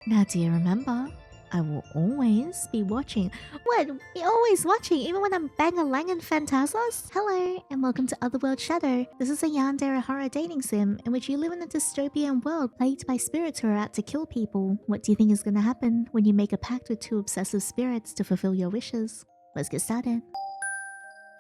Now, do you remember? I will always be watching. What? Be always watching, even when I'm bang-a-langin' Phantasos? Hello, and welcome to Otherworld Shadow. This is a Yandere horror dating sim in which you live in a dystopian world plagued by spirits who are out to kill people. What do you think is gonna happen when you make a pact with two obsessive spirits to fulfill your wishes? Let's get started.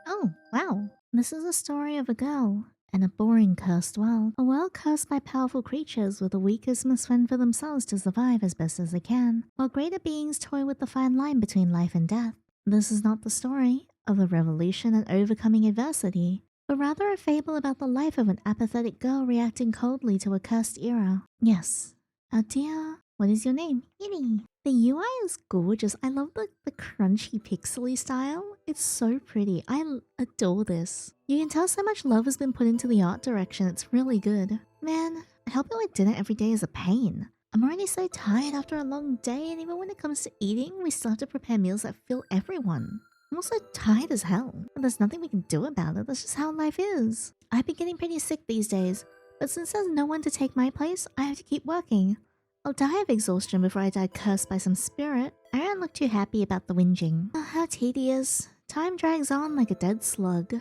Oh, wow. This is a story of a girl and a boring cursed world. A world cursed by powerful creatures where the weakest must fend for themselves to survive as best as they can, while greater beings toy with the fine line between life and death. This is not the story of a revolution and overcoming adversity, but rather a fable about the life of an apathetic girl reacting coldly to a cursed era. Yes, our dear, what is your name? Yinny. The UI is gorgeous. I love the crunchy pixely style. It's so pretty. I adore this. You can tell so much love has been put into the art direction. It's really good. Man, helping with dinner every day is a pain. I'm already so tired after a long day, and even when it comes to eating, we still have to prepare meals that fill everyone. I'm also tired as hell, but there's nothing we can do about it. That's just how life is. I've been getting pretty sick these days, but since there's no one to take my place, I have to keep working. I'll die of exhaustion before I die cursed by some spirit. I don't look too happy about the whinging. Oh, how tedious. Time drags on like a dead slug.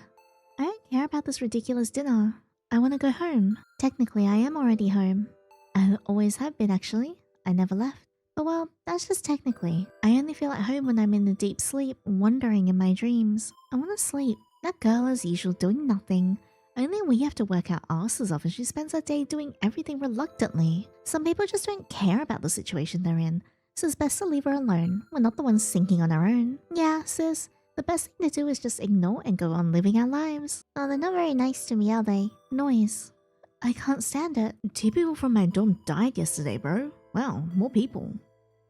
I don't care about this ridiculous dinner. I want to go home. Technically, I am already home. I always have been, actually. I never left. But well, that's just technically. I only feel at home when I'm in a deep sleep, wandering in my dreams. I want to sleep. That girl as usual doing nothing. Only we have to work our asses off and she spends her day doing everything reluctantly. Some people just don't care about the situation they're in, so it's best to leave her alone. We're not the ones sinking on our own. Yeah, sis, the best thing to do is just ignore and go on living our lives. Oh, they're not very nice to me, are they? Noise. I can't stand it. 2 people from my dorm died yesterday, bro. Wow, more people.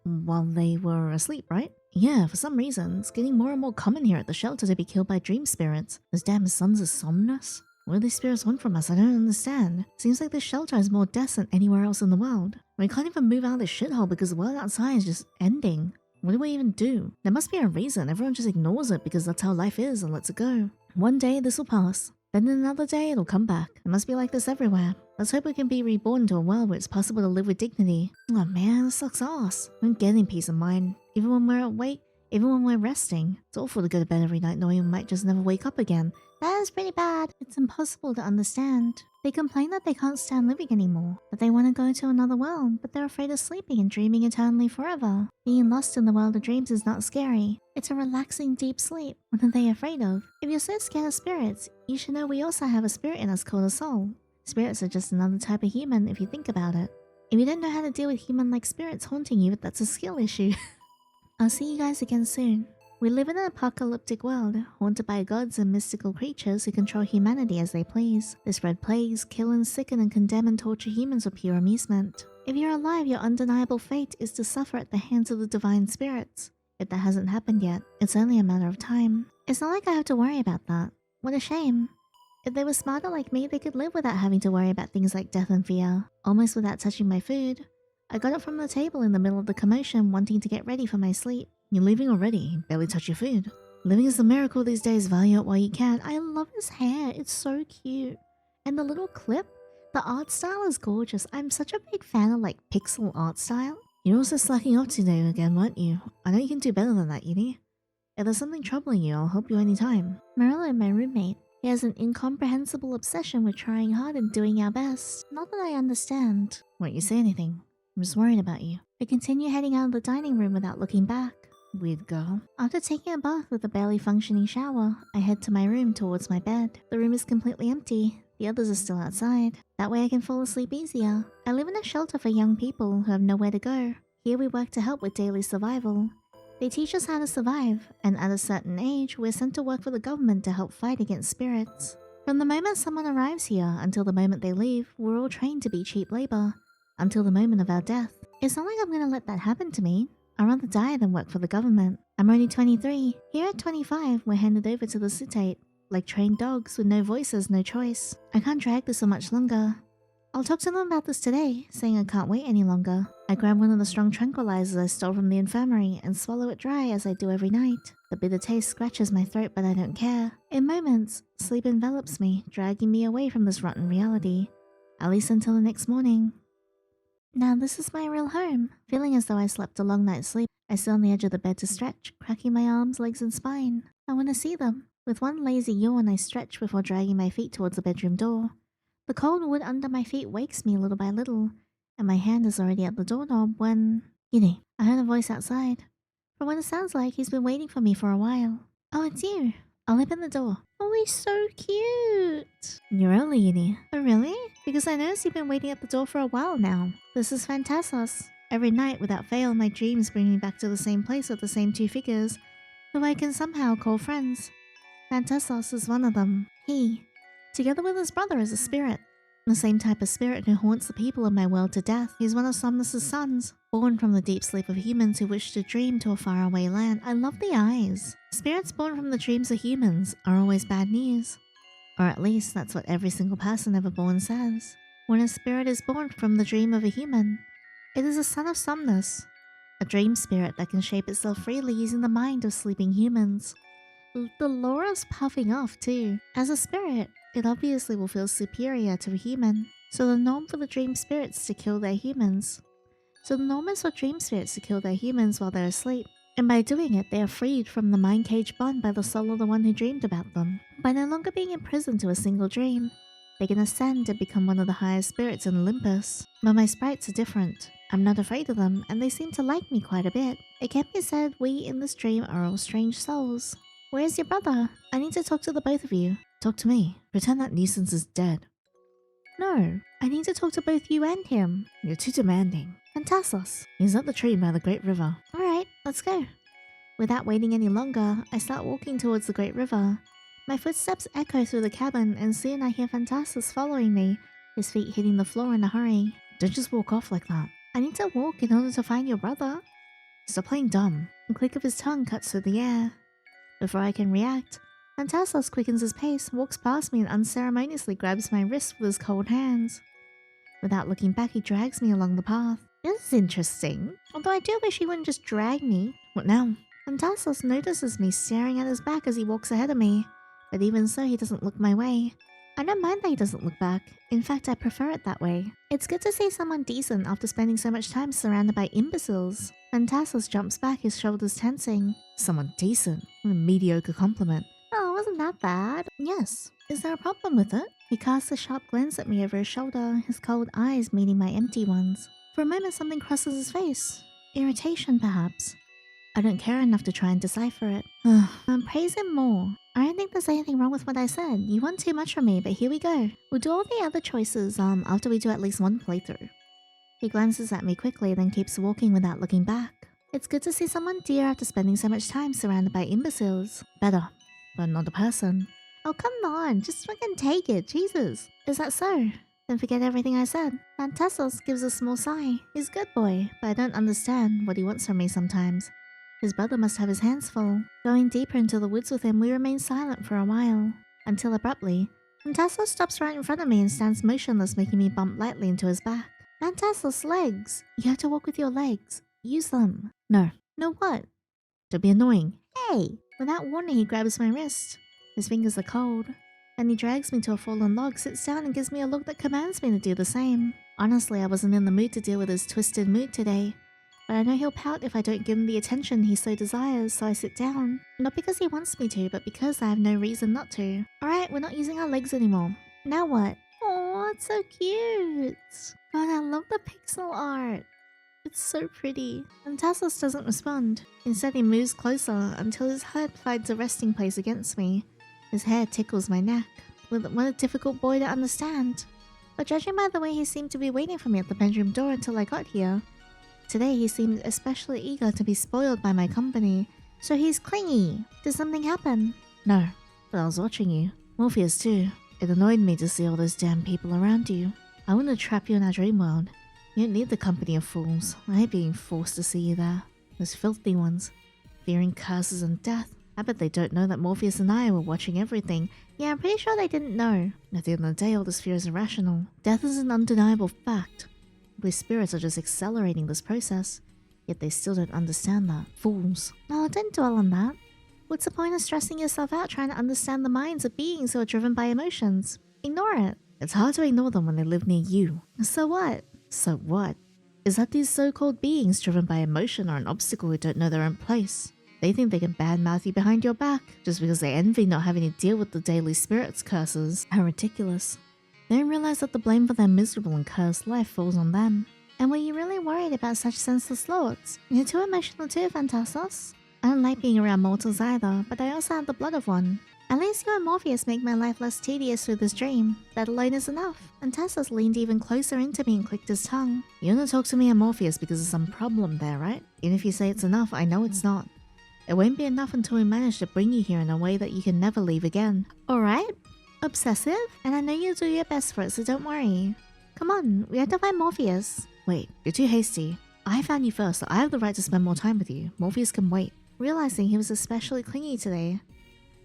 While they were asleep, right? Yeah, for some reason, it's getting more and more common here at the shelter to be killed by dream spirits. Those damn sons of Somnus. What do these spirits want from us? I don't understand. Seems like this shelter has more deaths than anywhere else in the world. We can't even move out of this shithole because the world outside is just ending. What do we even do? There must be a reason. Everyone just ignores it because that's how life is and lets it go. One day this will pass. Then another day it'll come back. It must be like this everywhere. Let's hope we can be reborn to a world where it's possible to live with dignity. Oh man, this sucks ass. I'm getting peace of mind. Even when we're awake, even when we're resting. It's awful to go to bed every night knowing we might just never wake up again. That is pretty bad. It's impossible to understand. They complain that they can't stand living anymore, that they want to go to another world, but they're afraid of sleeping and dreaming eternally forever. Being lost in the world of dreams is not scary. It's a relaxing deep sleep. What are they afraid of? If you're so scared of spirits, you should know we also have a spirit in us called a soul. Spirits are just another type of human if you think about it. If you don't know how to deal with human-like spirits haunting you, that's a skill issue. I'll see you guys again soon. We live in an apocalyptic world, haunted by gods and mystical creatures who control humanity as they please. They spread plagues, kill and sicken and condemn and torture humans for pure amusement. If you're alive, your undeniable fate is to suffer at the hands of the divine spirits. If that hasn't happened yet, it's only a matter of time. It's not like I have to worry about that. What a shame. If they were smarter like me, they could live without having to worry about things like death and fear, almost without touching my food. I got up from the table in the middle of the commotion, wanting to get ready for my sleep. You're leaving already? Barely touch your food. Living is a miracle these days, value it while you can. I love his hair, it's so cute. And the little clip, the art style is gorgeous. I'm such a big fan of like pixel art style. You're also slacking off today again, weren't you? I know you can do better than that, Yinny. If there's something troubling you, I'll help you anytime. Marilla, my roommate. He has an incomprehensible obsession with trying hard and doing our best. Not that I understand. Won't you say anything? I'm just worried about you. I continue heading out of the dining room without looking back. Weird girl. After taking a bath with a barely functioning shower, I head to my room towards my bed. The room is completely empty. The others are still outside. That way I can fall asleep easier. I live in a shelter for young people who have nowhere to go. Here we work to help with daily survival. They teach us how to survive, and at a certain age, we're sent to work for the government to help fight against spirits. From the moment someone arrives here until the moment they leave, we're all trained to be cheap labor. Until the moment of our death. It's not like I'm gonna let that happen to me. I'd rather die than work for the government. I'm only 23. Here at 25, we're handed over to the citate, like trained dogs with no voices, no choice. I can't drag this on much longer. I'll talk to them about this today, saying I can't wait any longer. I grab one of the strong tranquilizers I stole from the infirmary and swallow it dry as I do every night. The bitter taste scratches my throat, but I don't care. In moments, sleep envelops me, dragging me away from this rotten reality. At least until the next morning. Now this is my real home. Feeling as though I slept a long night's sleep, I sit on the edge of the bed to stretch, cracking my arms, legs, and spine. I want to see them. With one lazy yawn, I stretch before dragging my feet towards the bedroom door. The cold wood under my feet wakes me little by little, and my hand is already at the doorknob when... Yandere, I heard a voice outside. From what it sounds like, he's been waiting for me for a while. Oh, it's you. I'll open the door. Oh, he's so cute. You're only Yandere. Oh, really? Because I noticed you've been waiting at the door for a while now. This is Phantasos. Every night, without fail, my dreams bring me back to the same place with the same two figures, who I can somehow call friends. Phantasos is one of them. He, together with his brother, is a spirit. The same type of spirit who haunts the people of my world to death. He's one of Somnus' sons, born from the deep sleep of humans who wish to dream to a faraway land. I love the eyes. Spirits born from the dreams of humans are always bad news. Or at least that's what every single person ever born says. When a spirit is born from the dream of a human, it is a son of Somnus, a dream spirit that can shape itself freely using the mind of sleeping humans. The Laura's puffing off too. As a spirit, it obviously will feel superior to a human. So the norm for the dream spirits to kill their humans. So the norm is for dream spirits to kill their humans while they're asleep. And by doing it, they are freed from the mind cage bond by the soul of the one who dreamed about them. By no longer being imprisoned to a single dream, they can ascend and become one of the highest spirits in Olympus. But my sprites are different. I'm not afraid of them, and they seem to like me quite a bit. It can be said we in this dream are all strange souls. Where's your brother? I need to talk to the both of you. Talk to me. Pretend that nuisance is dead. No, I need to talk to both you and him. You're too demanding. Phantasos. He's at the tree by the great river. Alright, let's go. Without waiting any longer, I start walking towards the great river. My footsteps echo through the cabin, and soon I hear Phantasos following me, his feet hitting the floor in a hurry. Don't just walk off like that. I need to walk in order to find your brother. Stop playing dumb. A click of his tongue cuts through the air. Before I can react, Phantasos quickens his pace, walks past me and unceremoniously grabs my wrist with his cold hands. Without looking back, he drags me along the path. This is interesting, although I do wish he wouldn't just drag me. What now? Phantasos notices me staring at his back as he walks ahead of me, but even so he doesn't look my way. I don't mind that he doesn't look back. In fact, I prefer it that way. It's good to see someone decent after spending so much time surrounded by imbeciles. Phantasos jumps back, his shoulders tensing. Someone decent? What a mediocre compliment. Oh, wasn't that bad? Yes. Is there a problem with it? He casts a sharp glance at me over his shoulder, his cold eyes meeting my empty ones. For a moment something crosses his face. Irritation, perhaps. I don't care enough to try and decipher it. Praise him more. I don't think there's anything wrong with what I said. You want too much from me, but here we go. We'll do all the other choices after we do at least one playthrough. He glances at me quickly, then keeps walking without looking back. It's good to see someone dear after spending so much time surrounded by imbeciles. Better, but not a person. Oh, come on, just fucking take it, Jesus. Is that so? Then forget everything I said. Phantasos gives a small sigh. He's a good boy, but I don't understand what he wants from me sometimes. His brother must have his hands full. Going deeper into the woods with him, we remain silent for a while. Until abruptly, Phantasos stops right in front of me and stands motionless, making me bump lightly into his back. Phantasos, legs! You have to walk with your legs. Use them. No. No what? Don't be annoying. Hey! Without warning, he grabs my wrist. His fingers are cold. Then he drags me to a fallen log, sits down and gives me a look that commands me to do the same. Honestly, I wasn't in the mood to deal with his twisted mood today. But I know he'll pout if I don't give him the attention he so desires, so I sit down. Not because he wants me to, but because I have no reason not to. Alright, we're not using our legs anymore. Now what? Oh, it's so cute. God, I love the pixel art. It's so pretty. Phantasos doesn't respond. Instead, he moves closer until his head finds a resting place against me. His hair tickles my neck. What a difficult boy to understand. But judging by the way he seemed to be waiting for me at the bedroom door until I got here, today he seemed especially eager to be spoiled by my company. So he's clingy. Did something happen? No, but I was watching you. Morpheus too. It annoyed me to see all those damn people around you. I want to trap you in our dream world. You don't need the company of fools. I hate being forced to see you there. Those filthy ones. Fearing curses and death. I bet they don't know that Morpheus and I were watching everything. Yeah, I'm pretty sure they didn't know. At the end of the day, all this fear is irrational. Death is an undeniable fact. These spirits are just accelerating this process. Yet they still don't understand that. Fools. No, don't dwell on that. What's the point of stressing yourself out trying to understand the minds of beings who are driven by emotions? Ignore it. It's hard to ignore them when they live near you. So what? So what? is that these so-called beings driven by emotion are an obstacle who don't know their own place. They think they can badmouth you behind your back just because they envy not having to deal with the daily spirits curses. How ridiculous. They don't realize that the blame for their miserable and cursed life falls on them. And were you really worried about such senseless thoughts? You're too emotional too, Phantasos. I don't like being around mortals either, but I also have the blood of one. At least you and Morpheus make my life less tedious through this dream. That alone is enough. And Phantasos leaned even closer into me and clicked his tongue. You wanna talk to me and Morpheus because there's some problem there, right? Even if you say it's enough, I know it's not. It won't be enough until we manage to bring you here in a way that you can never leave again. Alright? Obsessive? And I know you'll do your best for it, so don't worry. Come on, we have to find Morpheus. Wait, you're too hasty. I found you first, so I have the right to spend more time with you. Morpheus can wait. Realizing he was especially clingy today,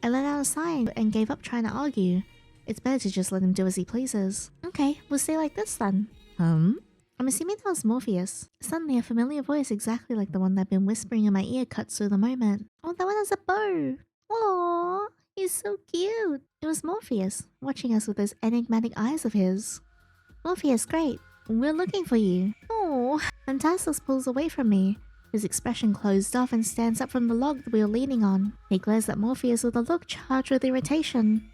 I let out a sigh and gave up trying to argue. It's better to just let him do as he pleases. Okay, we'll stay like this then. I'm assuming that was Morpheus. Suddenly a familiar voice exactly like the one that'd been whispering in my ear cuts through the moment. Oh, that one has a bow. Aww, he's so cute. It was Morpheus, watching us with those enigmatic eyes of his. Morpheus, great. We're looking for you. Oh, Phantasos pulls away from me. His expression closed off and stands up from the log that we were leaning on. He glares at Morpheus with a look charged with irritation.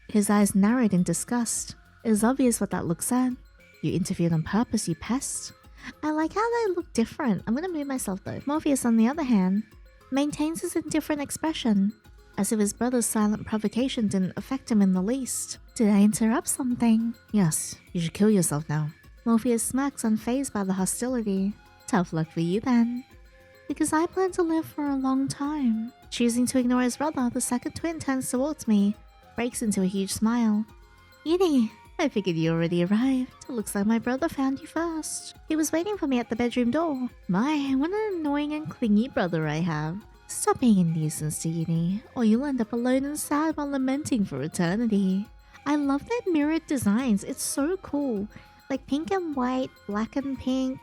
His eyes narrowed in disgust. It is obvious what that look said. You interfered on purpose, you pest. I like how they look different. I'm gonna move myself though. Morpheus, on the other hand, maintains his indifferent expression, as if his brother's silent provocation didn't affect him in the least. Did I interrupt something? Yes, you should kill yourself now. Morpheus smirks, unfazed by the hostility. Tough luck for you then. Because I plan to live for a long time. Choosing to ignore his brother, the second twin turns towards me, breaks into a huge smile. Yandere, I figured you already arrived. It looks like my brother found you first. He was waiting for me at the bedroom door. My, what an annoying and clingy brother I have. Stop being a nuisance to Yandere, or you'll end up alone and sad while lamenting for eternity. I love their mirrored designs, it's so cool. Like pink and white, black and pink.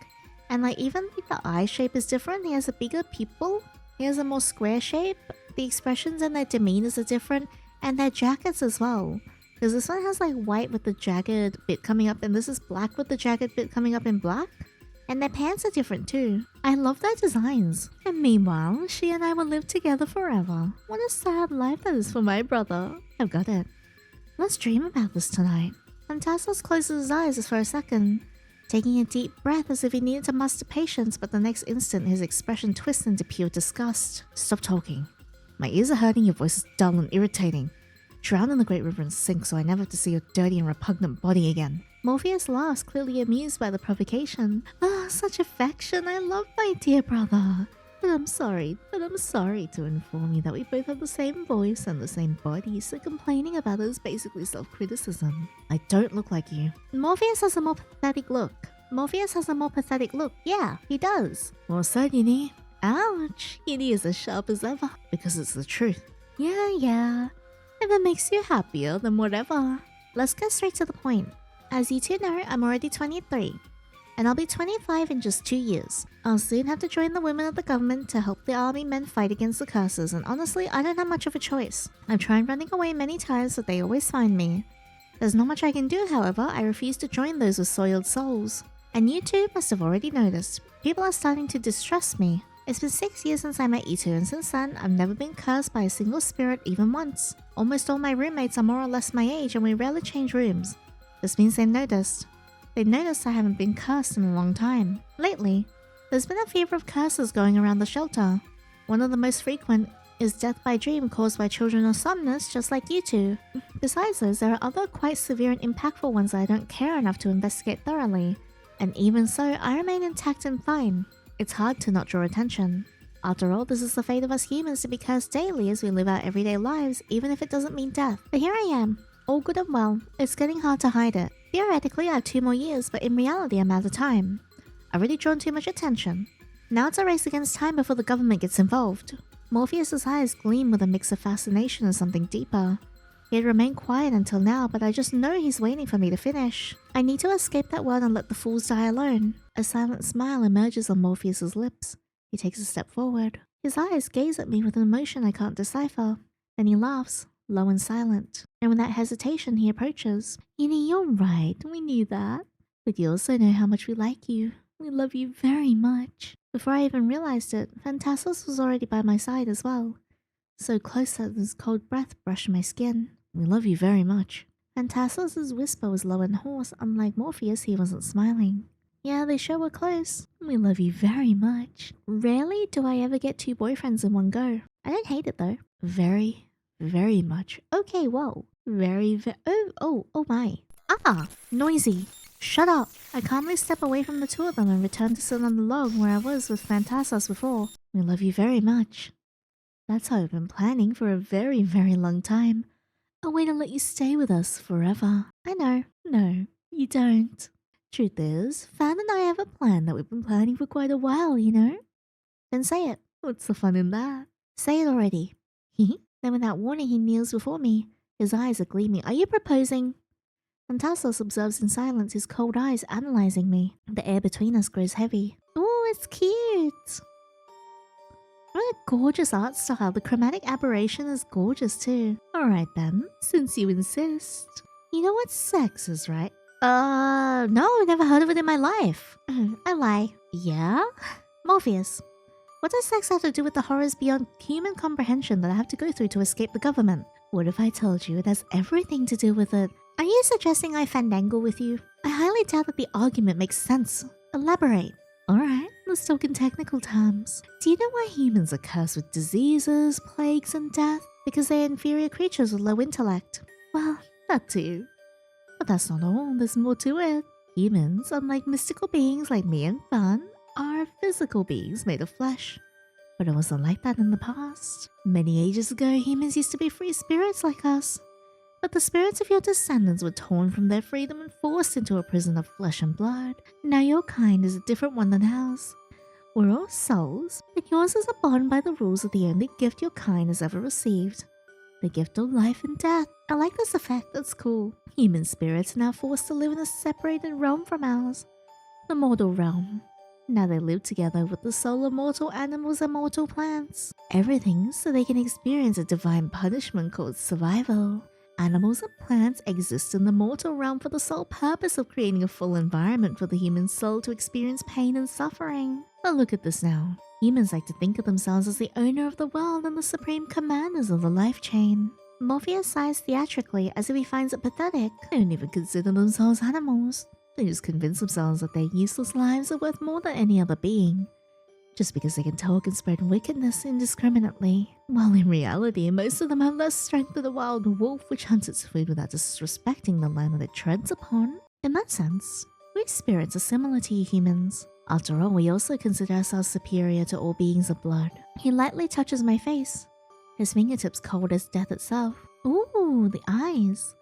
And like even like the eye shape is different. He has a bigger pupil. He has a more square shape. The expressions and their demeanors are different. And their jackets as well. Because this one has like white with the jagged bit coming up. And this is black with the jagged bit coming up in black. And their pants are different too. I love their designs. And meanwhile, she and I will live together forever. What a sad life that is for my brother. I've got it. Let's dream about this tonight. Phantasos closes his eyes for a second, taking a deep breath as if he needed to muster patience, but the next instant his expression twists into pure disgust. Stop talking. My ears are hurting, your voice is dull and irritating. Drown in the great river and sink so I never have to see your dirty and repugnant body again. Morpheus laughs, clearly amused by the provocation. Ah, such affection, I love my dear brother. But I'm sorry to inform you that we both have the same voice and the same body, so complaining about it is basically self-criticism. I don't look like you. Morpheus has a more pathetic look. Yeah, he does. Well said, Yandere. Ouch, Yandere is as sharp as ever, because it's the truth. Yeah. If it makes you happier, then whatever. Let's get straight to the point. As you two know, I'm already 23. And I'll be 25 in just 2 years. I'll soon have to join the women of the government to help the army men fight against the curses, and honestly, I don't have much of a choice. I've tried running away many times, but they always find me. There's not much I can do, however. I refuse to join those with soiled souls. And you two must have already noticed. People are starting to distrust me. It's been 6 years since I met you two, and since then, I've never been cursed by a single spirit even once. Almost all my roommates are more or less my age, and we rarely change rooms. This means they've noticed. They noticed I haven't been cursed in a long time. Lately, there's been a fever of curses going around the shelter. One of the most frequent is death by dream caused by children or somnus, just like you two. Besides those, there are other quite severe and impactful ones that I don't care enough to investigate thoroughly. And even so, I remain intact and fine. It's hard to not draw attention. After all, this is the fate of us humans to be cursed daily as we live our everyday lives, even if it doesn't mean death. But here I am, all good and well. It's getting hard to hide it. Theoretically, I have 2 more years, but in reality, I'm out of time. I've already drawn too much attention. Now it's a race against time before the government gets involved. Morpheus's eyes gleam with a mix of fascination and something deeper. He had remained quiet until now, but I just know he's waiting for me to finish. I need to escape that world and let the fools die alone. A silent smile emerges on Morpheus's lips. He takes a step forward. His eyes gaze at me with an emotion I can't decipher. Then he laughs, low and silent. And with that hesitation, he approaches. Yandere, you're right. We knew that. But you also know how much we like you. We love you very much. Before I even realized it, Phantasos was already by my side as well. So close that his cold breath brushed my skin. We love you very much. Phantasos' whisper was low and hoarse. Unlike Morpheus, he wasn't smiling. Yeah, they sure were close. We love you very much. Rarely do I ever get two boyfriends in one go. I don't hate it though. Very, very much. Okay, whoa. Oh my. Ah, noisy. Shut up. I calmly step away from the two of them and return to sit on the log where I was with Phantasos before. We love you very much. That's how I've been planning for a very, very long time. A way to let you stay with us forever. I know. No, you don't. Truth is, Fan and I have a plan that we've been planning for quite a while, you know? Then say it. What's the fun in that? Say it already. Then without warning, he kneels before me. His eyes are gleaming. Are you proposing? Phantasos observes in silence, his cold eyes analyzing me. The air between us grows heavy. Ooh, it's cute. What a gorgeous art style. The chromatic aberration is gorgeous too. Alright then, since you insist. You know what sex is, right? No, never heard of it in my life. I lie. Yeah? Morpheus, what does sex have to do with the horrors beyond human comprehension that I have to go through to escape the government? What if I told you it has everything to do with it? Are you suggesting I fandangle with you? I highly doubt that the argument makes sense. Elaborate. Alright, let's talk in technical terms. Do you know why humans are cursed with diseases, plagues, and death? Because they're inferior creatures with low intellect. Well, that too. But that's not all, there's more to it. Humans, unlike mystical beings like me and Fan, are physical beings made of flesh. But it wasn't like that in the past. Many ages ago, humans used to be free spirits like us. But the spirits of your descendants were torn from their freedom and forced into a prison of flesh and blood. Now your kind is a different one than ours. We're all souls, but yours is a bond by the rules of the only gift your kind has ever received. The gift of life and death. I like this effect, that's cool. Human spirits are now forced to live in a separated realm from ours. The mortal realm. Now they live together with the soul of mortal animals and mortal plants. Everything so they can experience a divine punishment called survival. Animals and plants exist in the mortal realm for the sole purpose of creating a full environment for the human soul to experience pain and suffering. But look at this now. Humans like to think of themselves as the owner of the world and the supreme commanders of the life chain. Morpheus sighs theatrically as if he finds it pathetic. They don't even consider themselves animals. They just convince themselves that their useless lives are worth more than any other being, just because they can talk and spread wickedness indiscriminately. While in reality, most of them have less strength than a wild wolf which hunts its food without disrespecting the land that it treads upon. In that sense, we spirits are similar to you humans. After all, we also consider ourselves superior to all beings of blood. He lightly touches my face, his fingertips cold as death itself. Ooh, the eyes.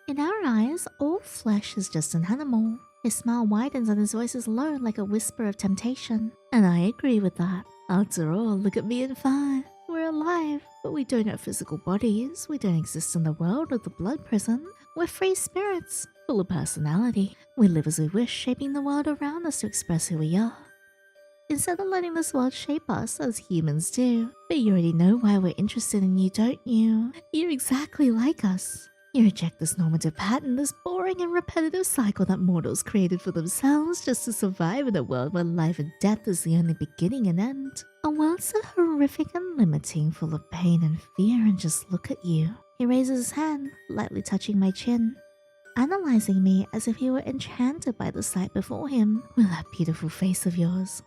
In our eyes, all flesh is just an animal. His smile widens and his voice is low like a whisper of temptation. And I agree with that. After all, look at me and Fan. We're alive, but we don't have physical bodies. We don't exist in the world of the blood prison. We're free spirits, full of personality. We live as we wish, shaping the world around us to express who we are, instead of letting this world shape us as humans do. But you already know why we're interested in you, don't you? You're exactly like us. You reject this normative pattern, this boring and repetitive cycle that mortals created for themselves just to survive in a world where life and death is the only beginning and end. A world so horrific and limiting, full of pain and fear, and just look at you. He raises his hand, lightly touching my chin, analyzing me as if he were enchanted by the sight before him. With that beautiful face of yours.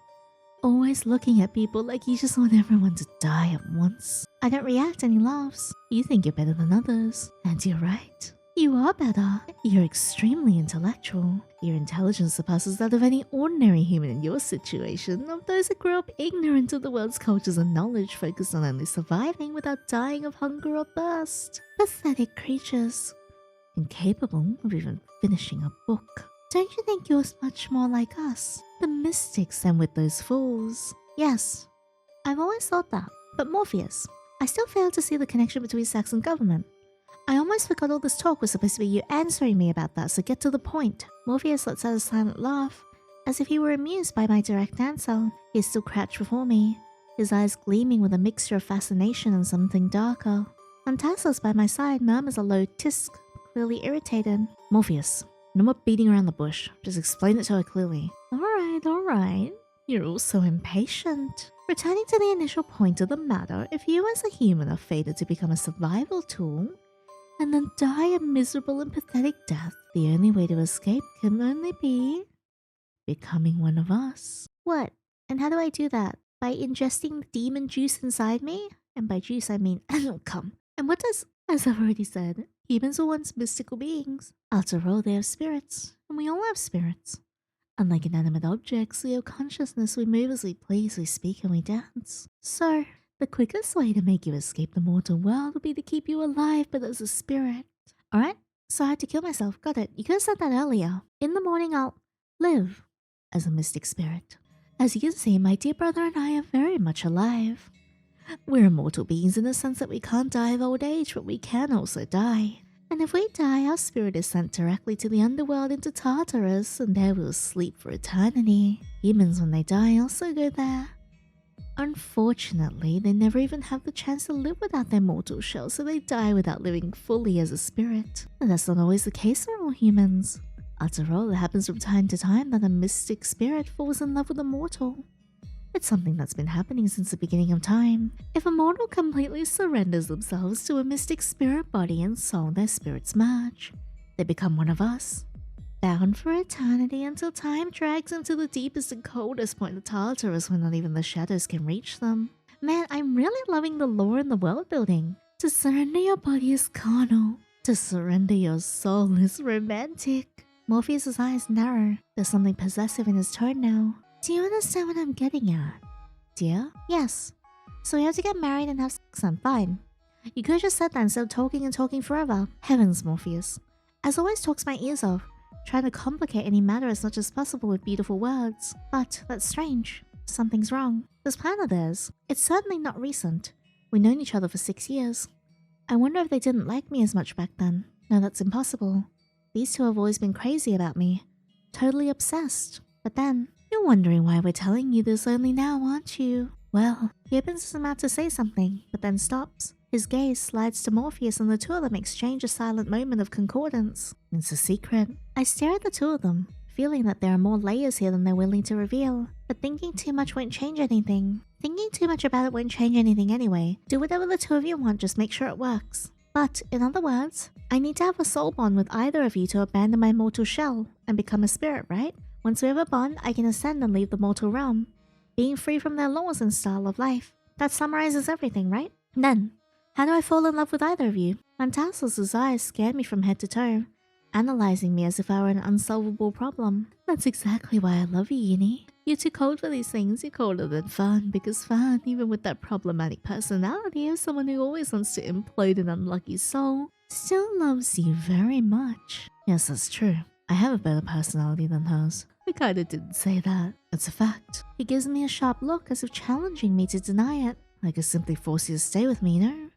Always looking at people like you just want everyone to die at once. I don't react and he laughs. You think you're better than others. And you're right. You are better. You're extremely intellectual. Your intelligence surpasses that of any ordinary human in your situation, of those that grew up ignorant of the world's cultures and knowledge, focused on only surviving without dying of hunger or thirst. Pathetic creatures. Incapable of even finishing a book. Don't you think you're much more like us, the mystics, than with those fools? Yes, I've always thought that. But Morpheus, I still fail to see the connection between sex and government. I almost forgot all this talk was supposed to be you answering me about that, so get to the point. Morpheus lets out a silent laugh, as if he were amused by my direct answer. He is still crouched before me, his eyes gleaming with a mixture of fascination and something darker. Phantasos by my side murmurs a low tisk, clearly irritated. Morpheus, no more beating around the bush. Just explain it to her clearly. Alright. You're all so impatient. Returning to the initial point of the matter, if you as a human are fated to become a survival tool, and then die a miserable and pathetic death, the only way to escape can only be becoming one of us. What? And how do I do that? By ingesting the demon juice inside me? And by juice I mean come. And what does, as I've already said, humans are once mystical beings. After all, they have spirits, and we all have spirits. Unlike inanimate objects, we have consciousness, we move as we please, we speak and we dance. So, the quickest way to make you escape the mortal world would be to keep you alive, but as a spirit. Alright, so I had to kill myself, got it. You could have said that earlier. In the morning I'll live as a mystic spirit. As you can see, my dear brother and I are very much alive. We're immortal beings in the sense that we can't die of old age, but we can also die. And if we die, our spirit is sent directly to the underworld into Tartarus, and there we'll sleep for eternity. Humans, when they die, also go there. Unfortunately, they never even have the chance to live without their mortal shell, so they die without living fully as a spirit. And that's not always the case for all humans. After all, it happens from time to time that a mystic spirit falls in love with a mortal. It's something that's been happening since the beginning of time. If a mortal completely surrenders themselves to a mystic spirit body and soul, their spirits merge. They become one of us, bound for eternity until time drags them to the deepest and coldest point of Tartarus where not even the shadows can reach them. Man, I'm really loving the lore and the world building. To surrender your body is carnal. To surrender your soul is romantic. Morpheus' eyes narrow. There's something possessive in his tone now. Do you understand what I'm getting at? Dear? Yes. So we have to get married and have sex, I'm fine. You could have just said that instead of talking and talking forever. Heavens, Morpheus. As always talks my ears off, trying to complicate any matter as much as possible with beautiful words. But that's strange. Something's wrong. This plan of theirs, it's certainly not recent. We've known each other for 6 years. I wonder if they didn't like me as much back then. No, that's impossible. These two have always been crazy about me. Totally obsessed. But then, you're wondering why we're telling you this only now, aren't you? Well, he opens his mouth to say something, but then stops. His gaze slides to Morpheus and the two of them exchange a silent moment of concordance. It's a secret. I stare at the two of them, feeling that there are more layers here than they're willing to reveal. But thinking too much won't change anything. Thinking too much about it won't change anything anyway. Do whatever the two of you want, just make sure it works. But, in other words, I need to have a soul bond with either of you to abandon my mortal shell and become a spirit, right? Once we have a bond, I can ascend and leave the mortal realm, being free from their laws and style of life. That summarizes everything, right? Then, how do I fall in love with either of you? Phantasos' eyes scared me from head to toe, analyzing me as if I were an unsolvable problem. That's exactly why I love you, Yinny. You're too cold for these things. You're colder than Fan, because Fan, even with that problematic personality of someone who always wants to implode an unlucky soul, still loves you very much. Yes, that's true. I have a better personality than hers. I kinda didn't say that. It's a fact. He gives me a sharp look as if challenging me to deny it. I could simply force you to stay with me, you know?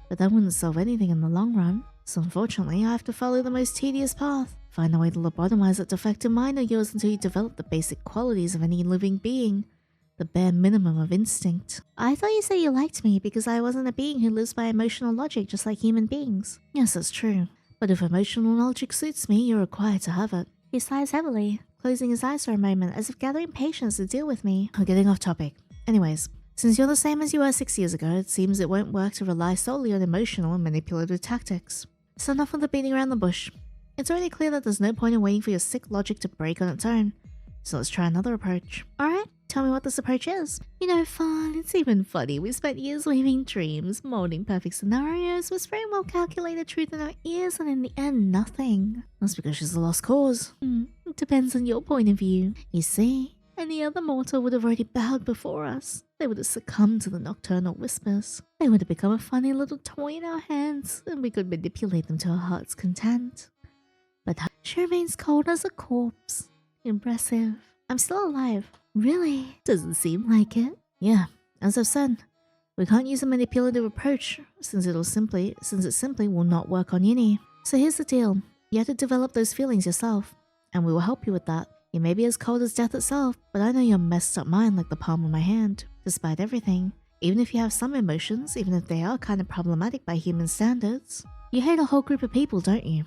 But that wouldn't solve anything in the long run. So unfortunately, I have to follow the most tedious path. Find a way to lobotomize that defective mind of yours until you develop the basic qualities of any living being. The bare minimum of instinct. I thought you said you liked me because I wasn't a being who lives by emotional logic just like human beings. Yes, that's true. But if emotional logic suits me, you're required to have it. He sighs heavily, closing his eyes for a moment as if gathering patience to deal with me. We're getting off topic. Anyways, since you're the same as you were 6 years ago, it seems it won't work to rely solely on emotional and manipulative tactics. So enough of the beating around the bush. It's already clear that there's no point in waiting for your sick logic to break on its own. So let's try another approach. Alright, tell me what this approach is. You know, Fawn, it's even funny. We spent years weaving dreams, molding perfect scenarios, whispering well-calculated truth in our ears, and in the end, nothing. That's because she's a lost cause. It depends on your point of view. You see, any other mortal would have already bowed before us. They would have succumbed to the nocturnal whispers. They would have become a funny little toy in our hands, and we could manipulate them to our heart's content. But she remains cold as a corpse. Impressive. I'm still alive. Really? Doesn't seem like it. Yeah, as I've said, we can't use a manipulative approach since it simply will not work on Yinny. So here's the deal. You have to develop those feelings yourself, and we will help you with that. You may be as cold as death itself, but I know your messed up mind like the palm of my hand. Despite everything, even if you have some emotions, even if they are kind of problematic by human standards, you hate a whole group of people, don't you?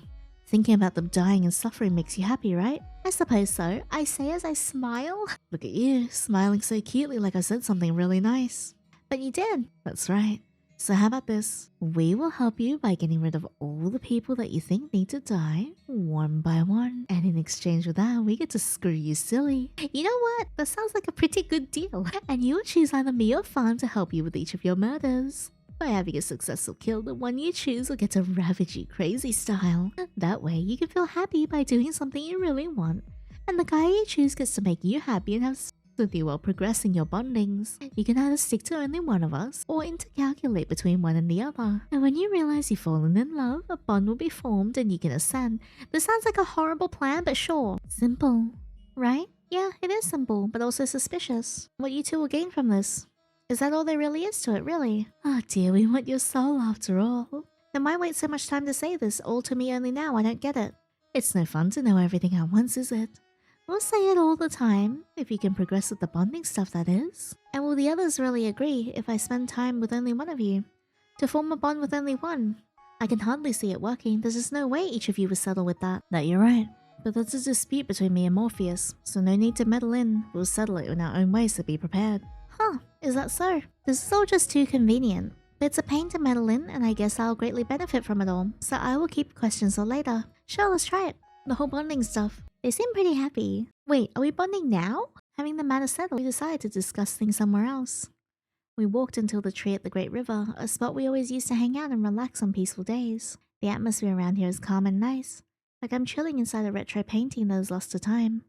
Thinking about them dying and suffering makes you happy, right? I suppose so. I say as I smile. Look at you, smiling so cutely like I said something really nice. But you did. That's right. So how about this? We will help you by getting rid of all the people that you think need to die, one by one. And in exchange for that, we get to screw you silly. You know what? That sounds like a pretty good deal. And you'll choose either me or Fan to help you with each of your murders. By having a successful kill, the one you choose will get to ravage you crazy style. That way, you can feel happy by doing something you really want. And the guy you choose gets to make you happy and have sex with you while progressing your bondings. You can either stick to only one of us, or intercalculate between one and the other. And when you realize you've fallen in love, a bond will be formed and you can ascend. This sounds like a horrible plan, but sure. Simple, right? Yeah, it is simple, but also suspicious. What you two will gain from this. Is that all there really is to it, really? Oh dear, we want your soul after all. Then why wait so much time to say this, all to me only now? I don't get it. It's no fun to know everything at once, is it? We'll say it all the time, if you can progress with the bonding stuff, that is. And will the others really agree if I spend time with only one of you? To form a bond with only one? I can hardly see it working. There's just no way each of you will settle with that. That you're right. But that's a dispute between me and Morpheus, so no need to meddle in. We'll settle it in our own way, so be prepared. Huh, is that so? This is all just too convenient. But it's a pain to meddle in, and I guess I'll greatly benefit from it all, so I will keep questions till later. Sure, let's try it. The whole bonding stuff. They seem pretty happy. Wait, are we bonding now? Having the matter settled, we decided to discuss things somewhere else. We walked until the tree at the Great River, a spot we always used to hang out and relax on peaceful days. The atmosphere around here is calm and nice, like I'm chilling inside a retro painting that is lost to time.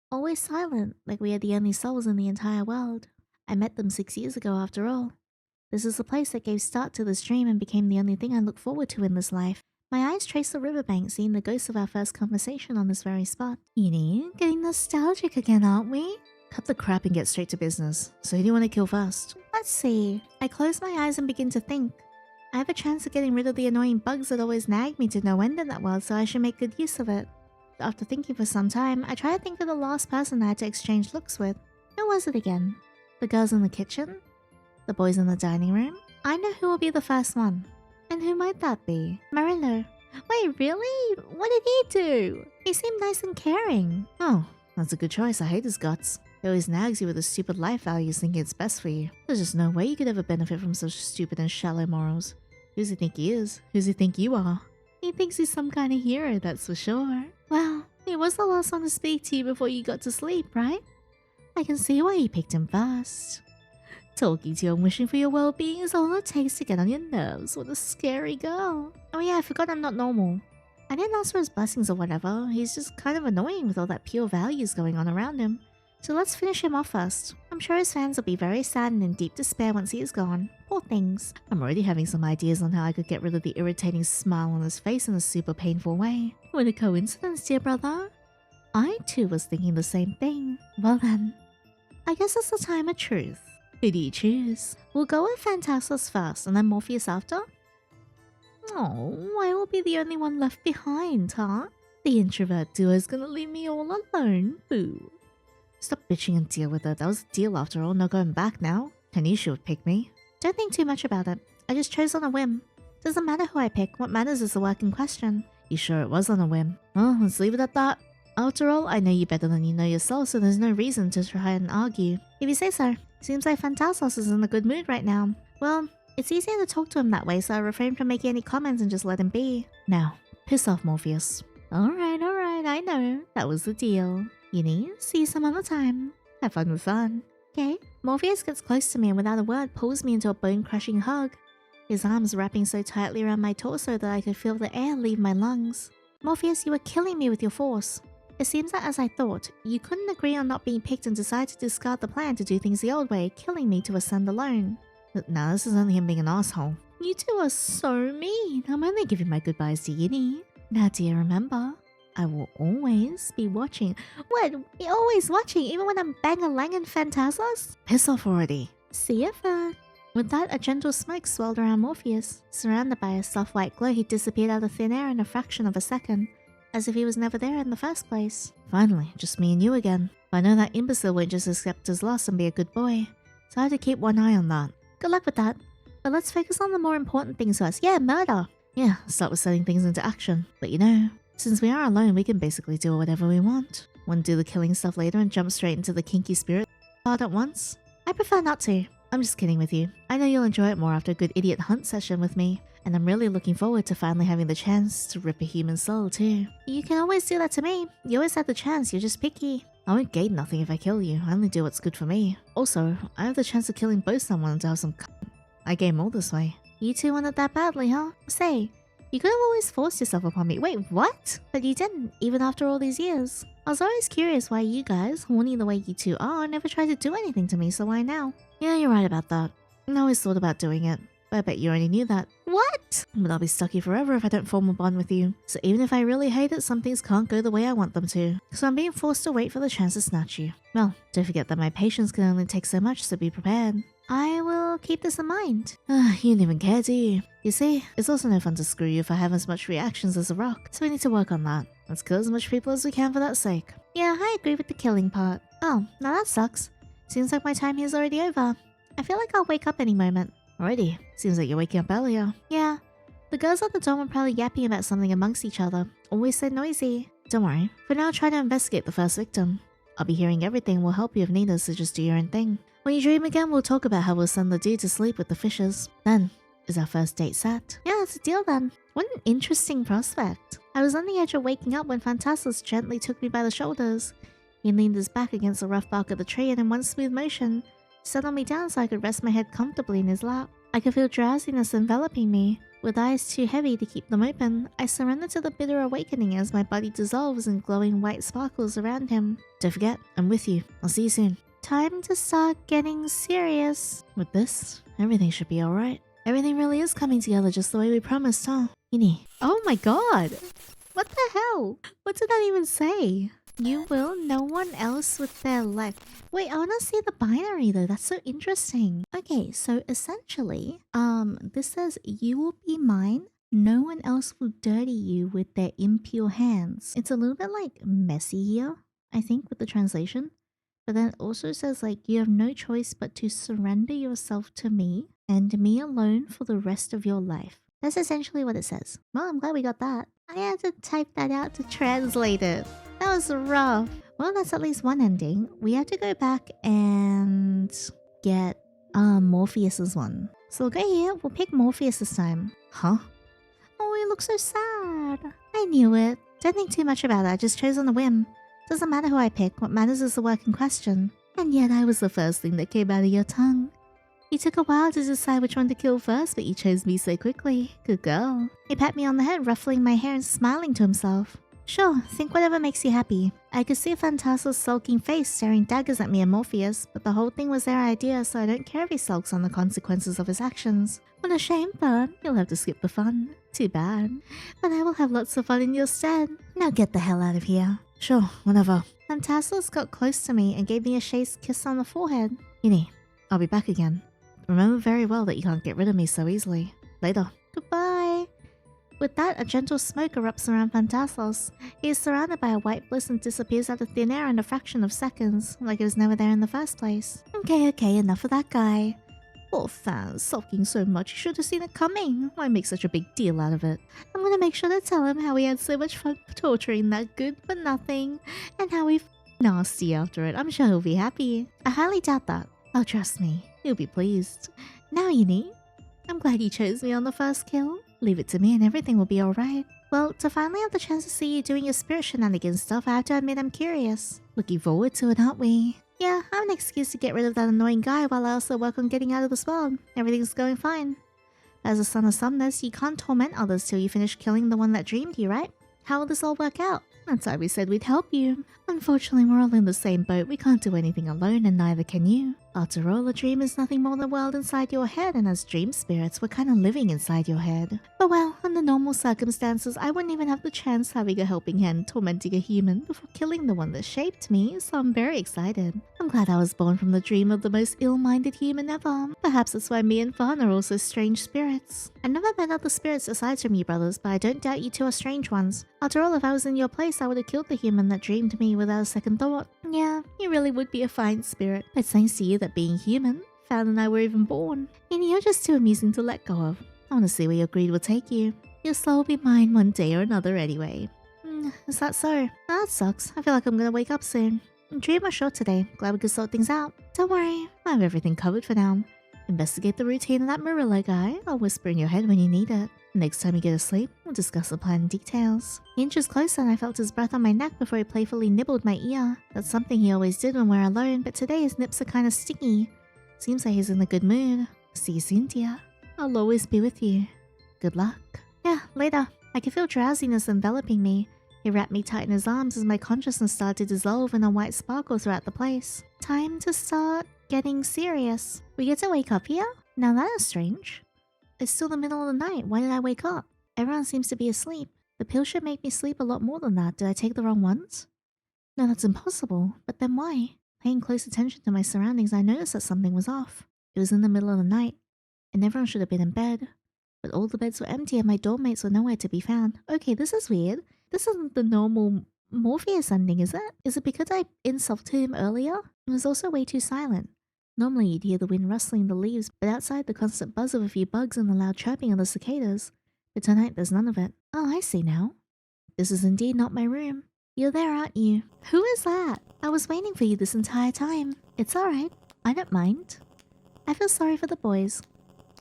Always silent, like we are the only souls in the entire world. I met them 6 years ago after all. This is the place that gave start to this dream and became the only thing I look forward to in this life. My eyes trace the riverbank, seeing the ghost of our first conversation on this very spot. Yandere, getting nostalgic again, aren't we? Cut the crap and get straight to business. So who do you want to kill first? Let's see. I close my eyes and begin to think. I have a chance of getting rid of the annoying bugs that always nag me to no end in that world, so I should make good use of it. After thinking for some time, I try to think of the last person I had to exchange looks with. Who was it again? The girls in the kitchen? The boys in the dining room? I know who will be the first one. And who might that be? Marillo. Wait, really? What did he do? He seemed nice and caring. Oh, that's a good choice. I hate his guts. He always nags you with his stupid life values thinking it's best for you. There's just no way you could ever benefit from such stupid and shallow morals. Who's he think he is? Who's he think you are? He thinks he's some kind of hero, that's for sure. Well, he was the last one to speak to you before you got to sleep, right? I can see why you picked him first. Talking to you and wishing for your well-being is all it takes to get on your nerves. What a scary girl. Oh yeah, I forgot I'm not normal. I didn't ask for his blessings or whatever. He's just kind of annoying with all that pure values going on around him. So let's finish him off first. I'm sure his fans will be very sad and in deep despair once he is gone. Poor things. I'm already having some ideas on how I could get rid of the irritating smile on his face in a super painful way. What a coincidence, dear brother. I too was thinking the same thing. Well then, I guess it's the time of truth. Who do you choose? We'll go with Phantasos first and then Morpheus after? Oh, I will be the only one left behind, huh? The introvert duo is gonna leave me all alone, boo. Stop bitching and deal with it. That was a deal after all, no going back now. Tanisha would pick me. Don't think too much about it. I just chose on a whim. Doesn't matter who I pick, what matters is the work in question. You sure it was on a whim? Well, let's leave it at that. After all, I know you better than you know yourself, so there's no reason to try and argue. If you say so. Seems like Phantasos is in a good mood right now. Well, it's easier to talk to him that way, so I refrain from making any comments and just let him be. Now, piss off, Morpheus. Alright, I know. That was the deal. Yandere, see you some other time. Have fun with fun. Okay. Morpheus gets close to me and without a word pulls me into a bone-crushing hug. His arms wrapping so tightly around my torso that I could feel the air leave my lungs. Morpheus, you are killing me with your force. It seems that as I thought, you couldn't agree on not being picked and decided to discard the plan to do things the old way, killing me to ascend alone. Nah, this is only him being an asshole. You two are so mean. I'm only giving my goodbyes to Yandere. Now, do you remember? I will always be watching. What? You're always watching, even when I'm bang-a-langin' Phantasos? Piss off already. See ya, Fern. With that, a gentle smoke swirled around Morpheus. Surrounded by a soft white glow, he disappeared out of thin air in a fraction of a second, as if he was never there in the first place. Finally, just me and you again. But I know that imbecile won't just accept his loss and be a good boy, so I have to keep one eye on that. Good luck with that. But let's focus on the more important things first. Yeah, murder! Yeah, start with setting things into action. But you know, Since we are alone, we can basically do whatever we want. Want to do the killing stuff later and jump straight into the kinky spirit part at once? I prefer not to. I'm just kidding with you. I know you'll enjoy it more after a good idiot hunt session with me. And I'm really looking forward to finally having the chance to rip a human soul too. You can always do that to me. You always had the chance, you're just picky. I won't gain nothing if I kill you. I only do what's good for me. Also, I have the chance of killing both someone to have some I game all this way. You two want it that badly, huh? Say, you could have always forced yourself upon me. Wait, what? But you didn't, even after all these years. I was always curious why you guys, horny the way you two are, never tried to do anything to me, so why now? Yeah, you're right about that. I always thought about doing it, but I bet you already knew that. What? But I'll be stuck here forever if I don't form a bond with you. So even if I really hate it, some things can't go the way I want them to. So I'm being forced to wait for the chance to snatch you. Well, don't forget that my patience can only take so much, so be prepared. I will keep this in mind. You don't even care, do you? You see, it's also no fun to screw you if I have as much reactions as a rock, so we need to work on that. Let's kill as much people as we can for that sake. Yeah, I agree with the killing part. Oh, now that sucks. Seems like my time here's already over. I feel like I'll wake up any moment. Already? Seems like you're waking up earlier. Yeah. The girls at the dorm were probably yapping about something amongst each other. Always so noisy. Don't worry. For now, try to investigate the first victim. I'll be hearing everything. We'll help you if needed, so just do your own thing. When you dream again, we'll talk about how we'll send the dude to sleep with the fishes. Then, is our first date set? Yeah, it's a deal then. What an interesting prospect. I was on the edge of waking up when Phantasos gently took me by the shoulders. He leaned his back against the rough bark of the tree and in one smooth motion, settled me down so I could rest my head comfortably in his lap. I could feel drowsiness enveloping me. With eyes too heavy to keep them open, I surrendered to the bitter awakening as my body dissolves in glowing white sparkles around him. Don't forget, I'm with you. I'll see you soon. Time to start getting serious. With this, everything should be alright. Everything really is coming together just the way we promised, huh? Yandere. Oh my god! What the hell? What did that even say? You will, no one else with their life. Wait, I wanna see the binary though, that's so interesting. Okay, so essentially, this says you will be mine, no one else will dirty you with their impure hands. It's a little bit like messy here, I think, with the translation. But then it also says like you have no choice but to surrender yourself to me and me alone for the rest of your life. That's essentially what it says. Well, I'm glad we got that. I had to type that out to translate it. That was rough. Well, that's at least one ending. We have to go back and get Morpheus's one. So we'll go here. We'll pick Morpheus this time. Huh? Oh, he looks so sad. I knew it. Don't think too much about it. I just chose on a whim. Doesn't matter who I pick. What matters is the work in question. And yet I was the first thing that came out of your tongue. You took a while to decide which one to kill first, but you chose me so quickly. Good girl. He pat me on the head, ruffling my hair and smiling to himself. Sure, think whatever makes you happy. I could see Phantasos' sulking face staring daggers at me and Morpheus, but the whole thing was their idea, so I don't care if he sulks on the consequences of his actions. What a shame, Thorn. You'll have to skip the fun. Too bad. But I will have lots of fun in your stead. Now get the hell out of here. Sure, whatever. Phantasos got close to me and gave me a chaste kiss on the forehead. Yandere, I'll be back again. Remember very well that you can't get rid of me so easily. Later. Goodbye. With that, a gentle smoke erupts around Phantasos. He is surrounded by a white bliss and disappears out of thin air in a fraction of seconds, like it was never there in the first place. Okay, enough of that guy. Poor Fan, sulking so much, you should have seen it coming. Why make such a big deal out of it? I'm gonna make sure to tell him how we had so much fun torturing that good for nothing, and how we nasty after it. I'm sure he'll be happy. I highly doubt that. Oh, trust me, he'll be pleased. Now, Yandere, I'm glad you chose me on the first kill. Leave it to me and everything will be alright. Well, to finally have the chance to see you doing your spirit shenanigans stuff, I have to admit I'm curious. Looking forward to it, aren't we? Yeah, I have an excuse to get rid of that annoying guy while I also work on getting out of this world. Everything's going fine. As a son of Somnus, you can't torment others till you finish killing the one that dreamed you, right? How will this all work out? That's why we said we'd help you. Unfortunately, we're all in the same boat. We can't do anything alone, and neither can you. After all, a dream is nothing more than a world inside your head, and as dream spirits, we're kind of living inside your head. But well, under normal circumstances, I wouldn't even have the chance having a helping hand tormenting a human before killing the one that shaped me, so I'm very excited. I'm glad I was born from the dream of the most ill-minded human ever. Perhaps that's why me and Fawn are also strange spirits. I never met other spirits aside from you brothers, but I don't doubt you two are strange ones. After all, if I was in your place, I would have killed the human that dreamed me without a second thought. Yeah, you really would be a fine spirit. It's nice to you that being human, Fan and I were even born. And you're just too amusing to let go of. I want to see where your greed will take you. Your soul will be mine one day or another anyway. Is that so? That sucks. I feel like I'm gonna wake up soon. Dream was short today. Glad we could sort things out. Don't worry, I have everything covered for now. Investigate the routine of that Marilla guy. I'll whisper in your head when you need it. Next time you get asleep, we'll discuss the plan in details. He inches closer and I felt his breath on my neck before he playfully nibbled my ear. That's something he always did when we're alone, but today his nips are kinda sticky. Seems like he's in a good mood. See you soon, dear. I'll always be with you. Good luck. Yeah, later. I could feel drowsiness enveloping me. He wrapped me tight in his arms as my consciousness started to dissolve in a white sparkle throughout the place. Time to start getting serious. We get to wake up here? Now that is strange. It's still the middle of the night. Why did I wake up? Everyone seems to be asleep. The pill should make me sleep a lot more than that. Did I take the wrong ones? No, that's impossible. But then why? Paying close attention to my surroundings, I noticed that something was off. It was in the middle of the night, and everyone should have been in bed. But all the beds were empty and my dormmates were nowhere to be found. Okay, this is weird. This isn't the normal Morpheus ending, is it? Is it because I insulted him earlier? It was also way too silent. Normally you'd hear the wind rustling the leaves, but outside the constant buzz of a few bugs and the loud chirping of the cicadas. But tonight there's none of it. Oh, I see now. This is indeed not my room. You're there, aren't you? Who is that? I was waiting for you this entire time. It's alright. I don't mind. I feel sorry for the boys.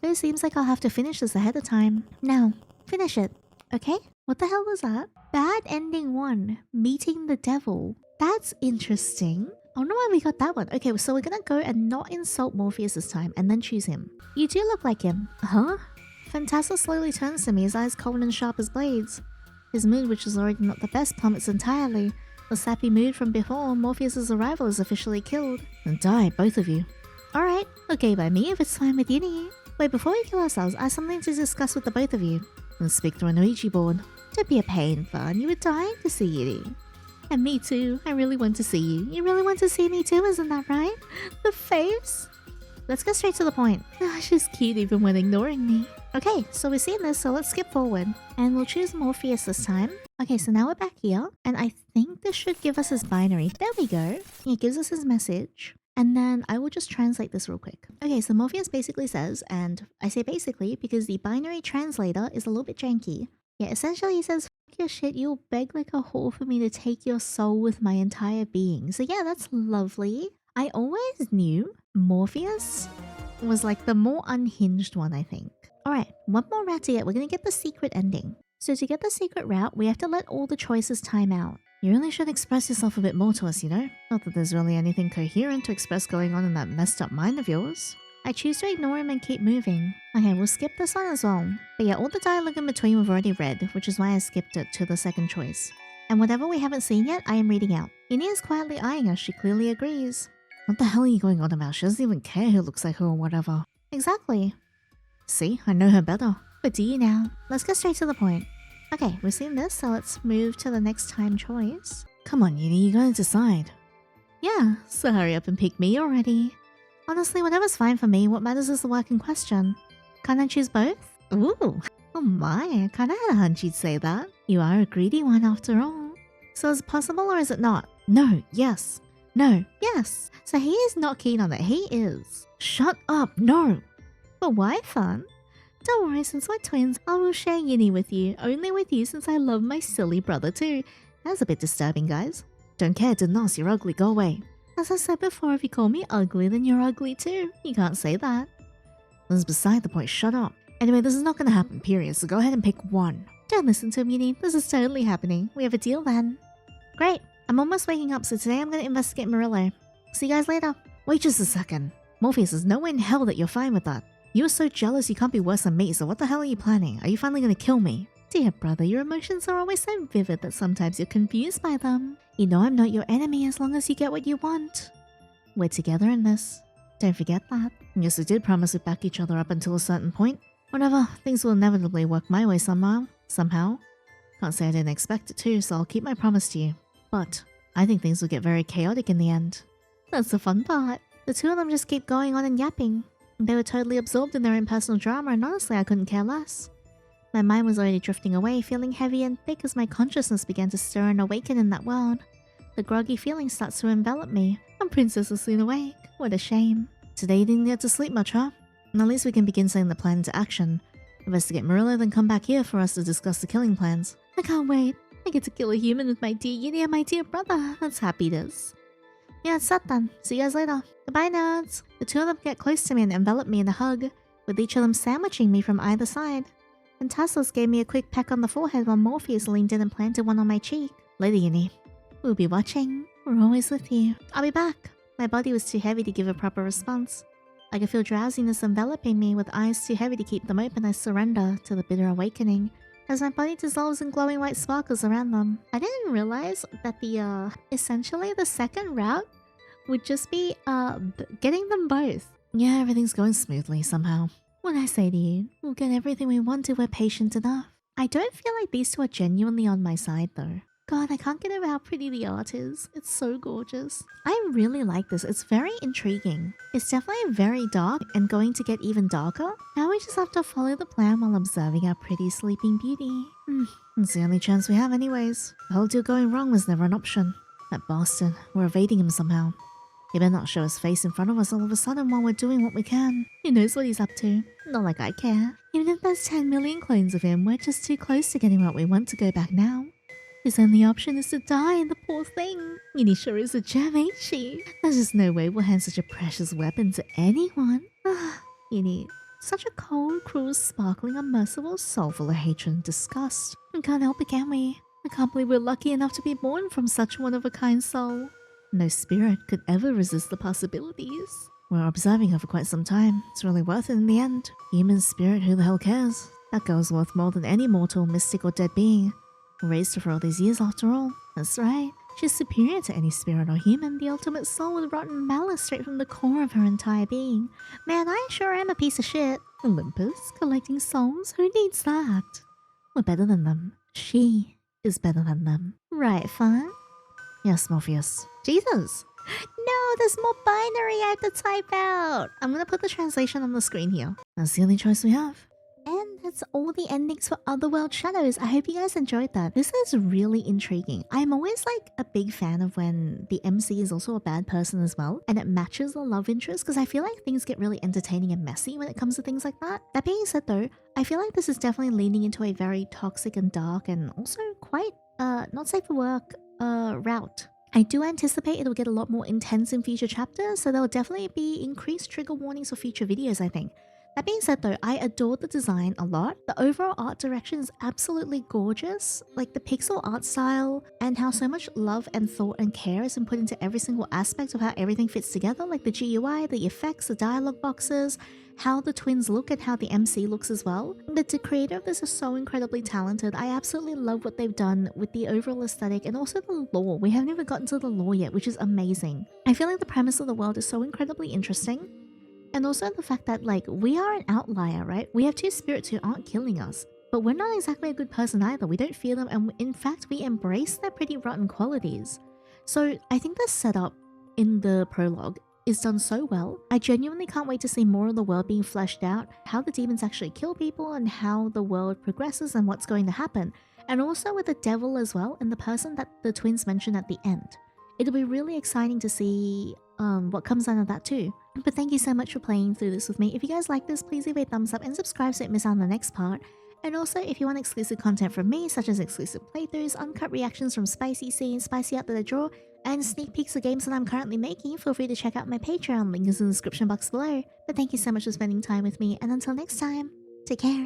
It seems like I'll have to finish this ahead of time. Now, finish it. Okay? What the hell was that? Bad Ending 1. Meeting the Devil. That's interesting. I don't know why we got that one. Okay, so we're gonna go and not insult Morpheus this time and then choose him. You do look like him. Huh? Phantasos slowly turns to me, his eyes cold and sharp as blades. His mood, which was already not the best, plummets entirely. The sappy mood from before, Morpheus' arrival is officially killed. And die, both of you. Alright, okay by me if it's fine with Yinny. Wait, before we kill ourselves, I have something to discuss with the both of you. Let's speak through an Ouija board. Don't be a pain, Fun. You were dying to see Yinny. And me too. I really want to see you. You really want to see me too, isn't that right? The face? Let's get straight to the point. She's cute even when ignoring me. Okay, so we've seen this, so let's skip forward. And we'll choose Morpheus this time. Okay, so now we're back here. And I think this should give us his binary. There we go. It gives us his message. And then I will just translate this real quick. Okay, so Morpheus basically says, and I say basically because the binary translator is a little bit janky. Yeah, essentially he says, fuck your shit, you'll beg like a whore for me to take your soul with my entire being. So yeah, that's lovely. I always knew Morpheus was like the more unhinged one, I think. Alright, one more route to get. We're gonna get the secret ending. So to get the secret route, we have to let all the choices time out. You really should express yourself a bit more to us, you know? Not that there's really anything coherent to express going on in that messed up mind of yours. I choose to ignore him and keep moving. Okay, we'll skip this one as well. But yeah, all the dialogue in between we've already read, which is why I skipped it to the second choice. And whatever we haven't seen yet, I am reading out. Yinny is quietly eyeing us, she clearly agrees. What the hell are you going on about? She doesn't even care who looks like her or whatever. Exactly. See, I know her better. But do you now? Let's get straight to the point. Okay, we've seen this, so let's move to the next time choice. Come on, Yinny, you gotta decide. Yeah, so hurry up and pick me already. Honestly, whatever's fine for me, what matters is the work in question. Can't I choose both? Ooh, oh my, I kinda had a hunch you'd say that. You are a greedy one after all. So is it possible or is it not? No, yes. No, yes. So he is not keen on it, he is. Shut up, no. But why, Fun? Don't worry, since we're twins, I will share Yinny with you. Only with you since I love my silly brother too. That's a bit disturbing, guys. Don't care, Dinos, you're ugly, go away. As I said before, if you call me ugly, then you're ugly too. You can't say that. This is beside the point, shut up. Anyway, this is not gonna happen, period, so go ahead and pick one. Don't listen to him, Yinny. This is totally happening. We have a deal then. Great. I'm almost waking up, so today I'm gonna investigate Murillo. See you guys later. Wait just a second. Morpheus, there's no way in hell that you're fine with that. You were so jealous you can't be worse than me, so what the hell are you planning? Are you finally gonna kill me? Dear brother, your emotions are always so vivid that sometimes you're confused by them. You know I'm not your enemy as long as you get what you want. We're together in this. Don't forget that. Yes, we did promise to back each other up until a certain point. Whatever, things will inevitably work my way somehow. Can't say I didn't expect it to, so I'll keep my promise to you. But I think things will get very chaotic in the end. That's the fun part. The two of them just keep going on and yapping. They were totally absorbed in their own personal drama, and honestly I couldn't care less. My mind was already drifting away, feeling heavy and thick as my consciousness began to stir and awaken in that world. The groggy feeling starts to envelop me. And Princess is soon awake. What a shame. Today you didn't get to sleep much, huh? And at least we can begin setting the plan into action. Investigate Murillo, then come back here for us to discuss the killing plans. I can't wait. I get to kill a human with my dear Yinny and my dear brother. That's happiness. Yeah, it's that then. See you guys later. Goodbye, nerds. The two of them get close to me and envelop me in a hug, with each of them sandwiching me from either side. Phantasos gave me a quick peck on the forehead while Morpheus leaned in and planted one on my cheek. Later, Yinny. We'll be watching. We're always with you. I'll be back. My body was too heavy to give a proper response. I could feel drowsiness enveloping me. With eyes too heavy to keep them open, I surrender to the bitter awakening as my body dissolves in glowing white sparkles around them. I didn't realize that essentially the second route would just be getting them both. Yeah, everything's going smoothly somehow. What I say to you, we'll get everything we want if we're patient enough. I don't feel like these two are genuinely on my side though. God, I can't get over how pretty the art is. It's so gorgeous. I really like this. It's very intriguing. It's definitely very dark and going to get even darker. Now we just have to follow the plan while observing our pretty sleeping beauty. It's the only chance we have anyways. The whole deal going wrong was never an option. That bastard. We're evading him somehow. He better not show his face in front of us all of a sudden while we're doing what we can. He knows what he's up to. Not like I care. Even if there's 10 million clones of him, we're just too close to getting what we want to go back now. His only option is to die, the poor thing. Yinny sure is a gem, ain't she? There's just no way we'll hand such a precious weapon to anyone. Yinny, such a cold, cruel, sparkling, unmerciful soul full of hatred and disgust. We can't help it, can we? I can't believe we're lucky enough to be born from such one-of-a-kind soul. No spirit could ever resist the possibilities. We're observing her for quite some time. It's really worth it in the end. Human spirit, who the hell cares? That girl's worth more than any mortal, mystic, or dead being. We raised her for all these years after all. That's right. She's superior to any spirit or human, the ultimate soul with rotten malice straight from the core of her entire being. Man, I sure am a piece of shit. Olympus, collecting souls? Who needs that? We're better than them. She is better than them. Right, Fun? Yes, Morpheus. Jesus! No, there's more binary I have to type out! I'm gonna put the translation on the screen here. That's the only choice we have. And that's all the endings for Otherworld Shadows. I hope you guys enjoyed that. This is really intriguing. I'm always like a big fan of when the MC is also a bad person as well, and it matches the love interest, because I feel like things get really entertaining and messy when it comes to things like that. That being said though, I feel like this is definitely leaning into a very toxic and dark and also quite not safe for work route. I do anticipate it'll get a lot more intense in future chapters, so there'll definitely be increased trigger warnings for future videos, I think. That being said though, I adored the design a lot. The overall art direction is absolutely gorgeous. Like the pixel art style and how so much love and thought and care has been put into every single aspect of how everything fits together, like the GUI, the effects, the dialogue boxes, how the twins look and how the MC looks as well. The creator of this is so incredibly talented. I absolutely love what they've done with the overall aesthetic and also the lore. We haven't even gotten to the lore yet, which is amazing. I feel like the premise of the world is so incredibly interesting. And also the fact that, like, we are an outlier, right? We have two spirits who aren't killing us, but we're not exactly a good person either. We don't fear them, and in fact, we embrace their pretty rotten qualities. So I think the setup in the prologue is done so well. I genuinely can't wait to see more of the world being fleshed out, how the demons actually kill people, and how the world progresses and what's going to happen. And also with the devil as well, and the person that the twins mentioned at the end. It'll be really exciting to see what comes out of that too. But thank you so much for playing through this with me. If you guys like this, please leave a thumbs up and subscribe so you don't miss out on the next part. And also, if you want exclusive content from me, such as exclusive playthroughs, uncut reactions from spicy scenes, spicy out that I draw, and sneak peeks of games that I'm currently making, feel free to check out my Patreon, link is in the description box below. But thank you so much for spending time with me, and until next time, take care.